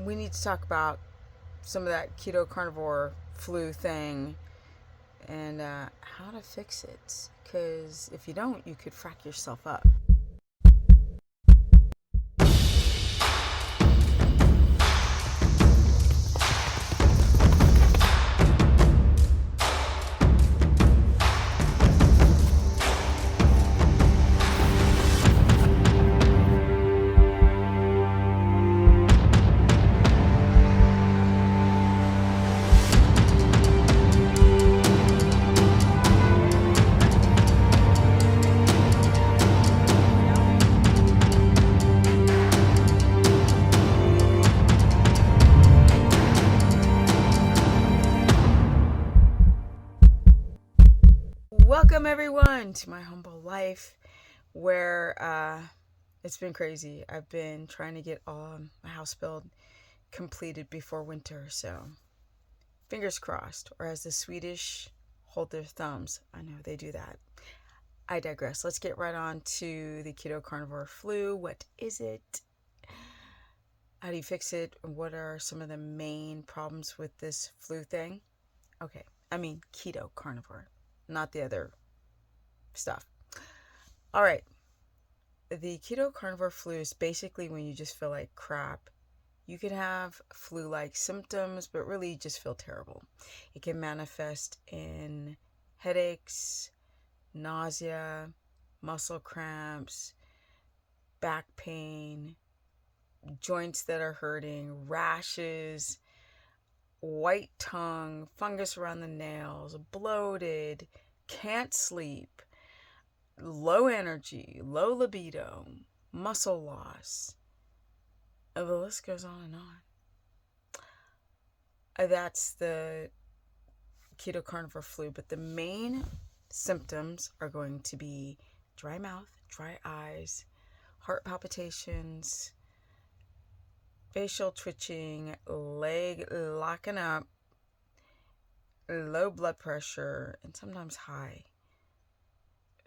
we need to talk about some of that keto carnivore flu thing and how to fix it. Because if you don't, you could frack yourself up. Welcome, everyone, to my humble life where it's been crazy. I've been trying to get all my house build completed before winter, so fingers crossed, or as the Swedish hold their thumbs. I know they do that. I digress. Let's get right on to the keto carnivore flu. What is it? How do you fix it? What are some of the main problems with this flu thing? Okay, I mean keto carnivore, not the other stuff. All right. The keto carnivore flu is basically when you just feel like crap. You can have flu-like symptoms, but really just feel terrible. It can manifest in headaches, nausea, muscle cramps, back pain, joints that are hurting, rashes, white tongue, fungus around the nails, bloated, can't sleep, low energy, low libido, muscle loss. The list goes on and on. That's the keto carnivore flu, but the main symptoms are going to be dry mouth, dry eyes, heart palpitations, facial twitching, leg locking up, low blood pressure, and sometimes high.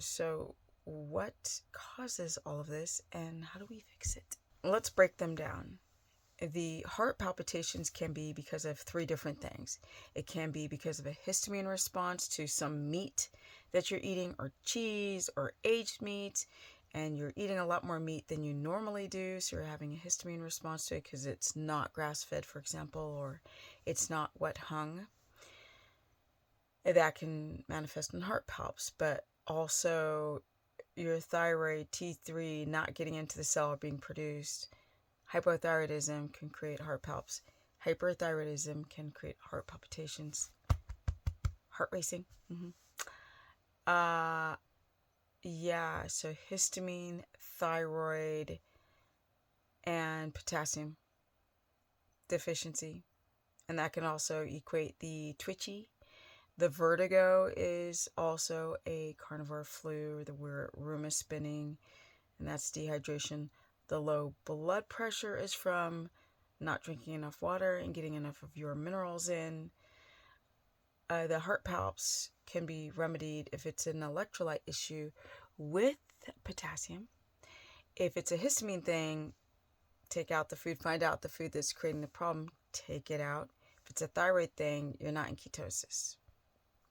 So what causes all of this and how do we fix it? Let's break them down. The heart palpitations can be because of three different things. It can be because of a histamine response to some meat that you're eating, or cheese, or aged meat, and you're eating a lot more meat than you normally do, so you're having a histamine response to it because it's not grass-fed, for example, or it's not wet hung. That can manifest in heart palps, but also your thyroid T3 not getting into the cell or being produced. Hypothyroidism can create heart palps. Hyperthyroidism can create heart palpitations. Heart racing. So histamine, thyroid, and potassium deficiency. And that can also equate the twitchy. The vertigo is also a carnivore flu, where room is spinning, and that's dehydration. The low blood pressure is from not drinking enough water and getting enough of your minerals in. The heart palps can be remedied if it's an electrolyte issue with potassium. If it's a histamine thing, take out the food, find out the food that's creating the problem, take it out. If it's a thyroid thing, you're not in ketosis.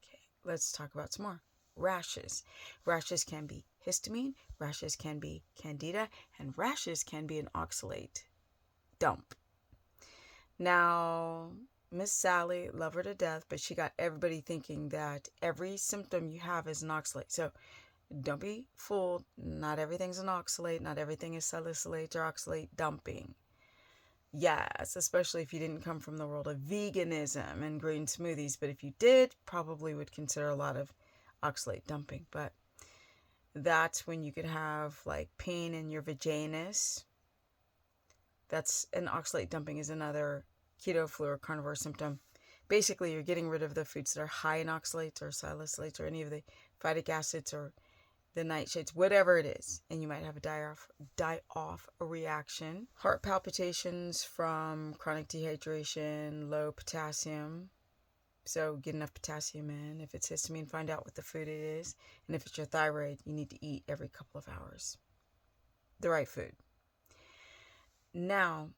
Okay, let's talk about some more. Rashes. Rashes can be histamine, rashes can be candida, and rashes can be an oxalate dump. Now, Miss Sally, love her to death, but she got everybody thinking that every symptom you have is an oxalate. So don't be fooled. Not everything's an oxalate. Not everything is salicylate or oxalate dumping. Yes, especially if you didn't come from the world of veganism and green smoothies. But if you did, probably would consider a lot of oxalate dumping. But that's when you could have like pain in your vaginas. That's an oxalate dumping is another keto flu or carnivore symptom. Basically, you're getting rid of the foods that are high in oxalates or salicylates or any of the phytic acids or the nightshades, whatever it is, and you might have a die-off reaction. Heart palpitations from chronic dehydration, low potassium. So get enough potassium in. If it's histamine, find out what the food it is. And if it's your thyroid, you need to eat every couple of hours the right food. Now,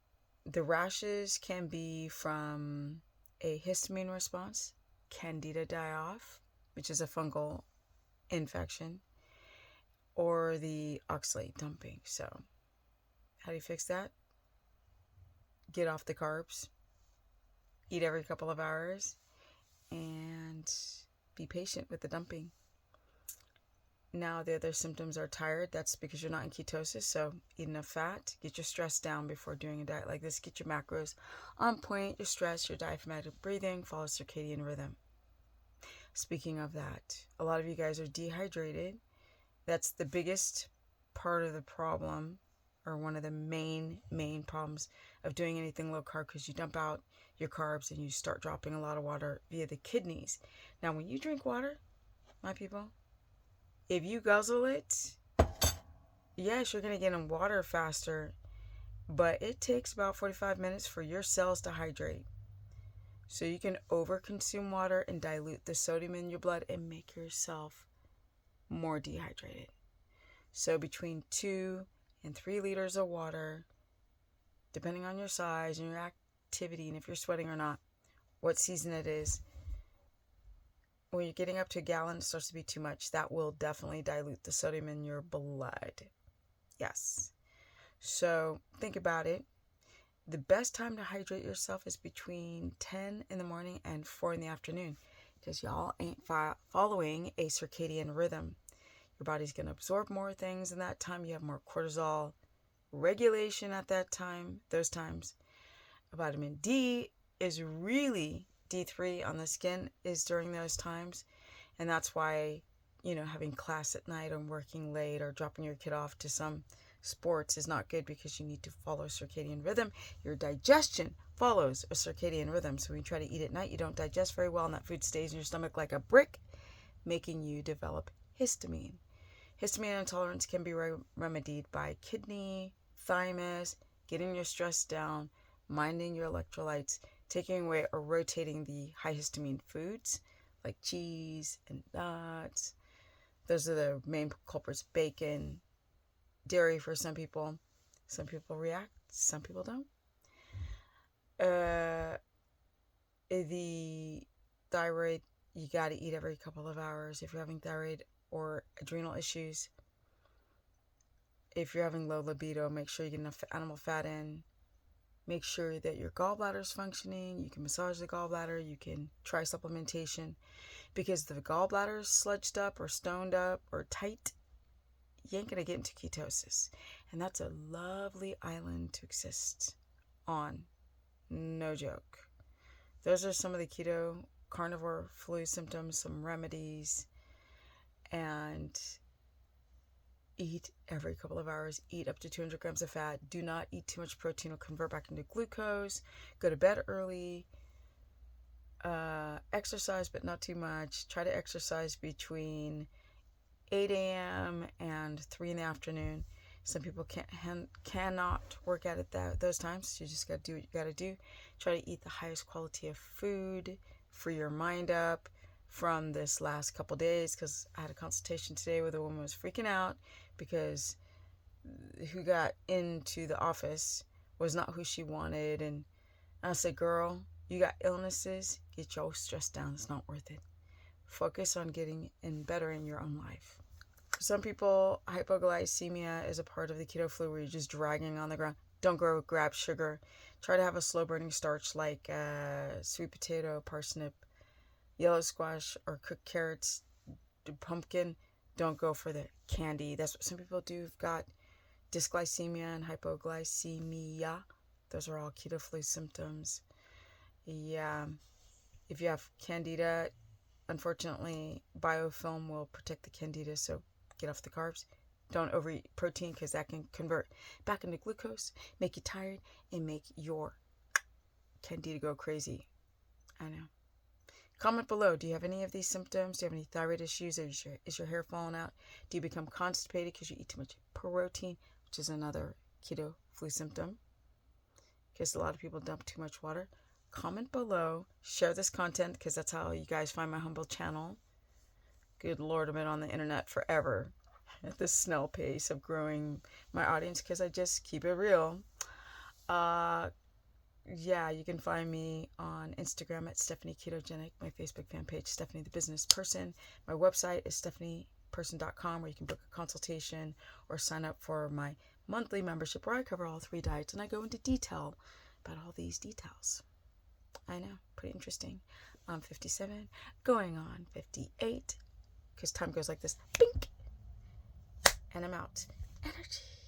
The rashes can be from a histamine response, candida die-off, which is a fungal infection, or the oxalate dumping. So, how do you fix that? Get off the carbs, eat every couple of hours, and be patient with the dumping. Now, the other symptoms are tired. That's because you're not in ketosis. So, eat enough fat. Get your stress down before doing a diet like this. Get your macros on point, your stress, your diaphragmatic breathing, follow circadian rhythm. Speaking of that, a lot of you guys are dehydrated. That's the biggest part of the problem, or one of the main problems of doing anything low carb, because you dump out your carbs and you start dropping a lot of water via the kidneys. Now, when you drink water, my people, if you guzzle it, yes, you're going to get in water faster, but it takes about 45 minutes for your cells to hydrate. So you can overconsume water and dilute the sodium in your blood and make yourself more dehydrated. So between 2 and 3 liters of water, depending on your size and your activity and if you're sweating or not, what season it is, when you're getting up to a gallon, it starts to be too much. That will definitely dilute the sodium in your blood. Yes. So think about it. The best time to hydrate yourself is between 10 in the morning and 4 in the afternoon, because y'all ain't following a circadian rhythm. Your body's going to absorb more things in that time. You have more cortisol regulation at that time, those times. Vitamin D is really, D3 on the skin is during those times. And that's why, having class at night or working late or dropping your kid off to some sports is not good, because you need to follow circadian rhythm. Your digestion follows a circadian rhythm. So when you try to eat at night, you don't digest very well, and that food stays in your stomach like a brick, making you develop histamine. Histamine intolerance can be remedied by kidney, thymus, getting your stress down, minding your electrolytes, taking away or rotating the high histamine foods like cheese and nuts. Those are the main culprits. Bacon, dairy for some people. Some people react, some people don't. The thyroid, you got to eat every couple of hours if you're having thyroid or adrenal issues. If you're having low libido, make sure you get enough animal fat in. Make sure that your gallbladder is functioning. You can massage the gallbladder. You can try supplementation, because if the gallbladder is sludged up or stoned up or tight, you ain't going to get into ketosis. And that's a lovely island to exist on. No joke. Those are some of the keto carnivore flu symptoms, some remedies. And eat every couple of hours. Eat up to 200 grams of fat. Do not eat too much protein. It'll convert back into glucose. Go to bed early. Exercise, but not too much. Try to exercise between 8 a.m. and 3 in the afternoon. Some people cannot work out at those times. You just got to do what you got to do. Try to eat the highest quality of food. Free your mind up from this last couple days, because I had a consultation today where the woman was freaking out because who got into the office was not who she wanted. And I said, girl, you got illnesses. Get your stress down. It's not worth it. Focus on getting better in your own life. For some people, hypoglycemia is a part of the keto flu where you're just dragging on the ground. Don't go grab sugar. Try to have a slow burning starch like sweet potato, parsnip, yellow squash, or cooked carrots, pumpkin. Don't go for the candy. That's what some people do. You've got dysglycemia and hypoglycemia. Those are all keto flu symptoms. Yeah. If you have candida, unfortunately, biofilm will protect the candida, so get off the carbs. Don't overeat protein, because that can convert back into glucose, make you tired, and make your candida go crazy. I know. Comment below. Do you have any of these symptoms? Do you have any thyroid issues? Is your hair falling out? Do you become constipated because you eat too much protein, which is another keto flu symptom? Because a lot of people dump too much water. Comment below. Share this content, because that's how you guys find my humble channel. Good Lord, I've been on the internet forever at this snail pace of growing my audience, because I just keep it real. yeah, you can find me on Instagram at Stephanie Ketogenic, my Facebook fan page, Stephanie the Business Person. My website is stephanieperson.com, where you can book a consultation or sign up for my monthly membership where I cover all 3 diets and I go into detail about all these details. I know, pretty interesting. I'm 57, going on 58, because time goes like this. Bink! And I'm out. Energy.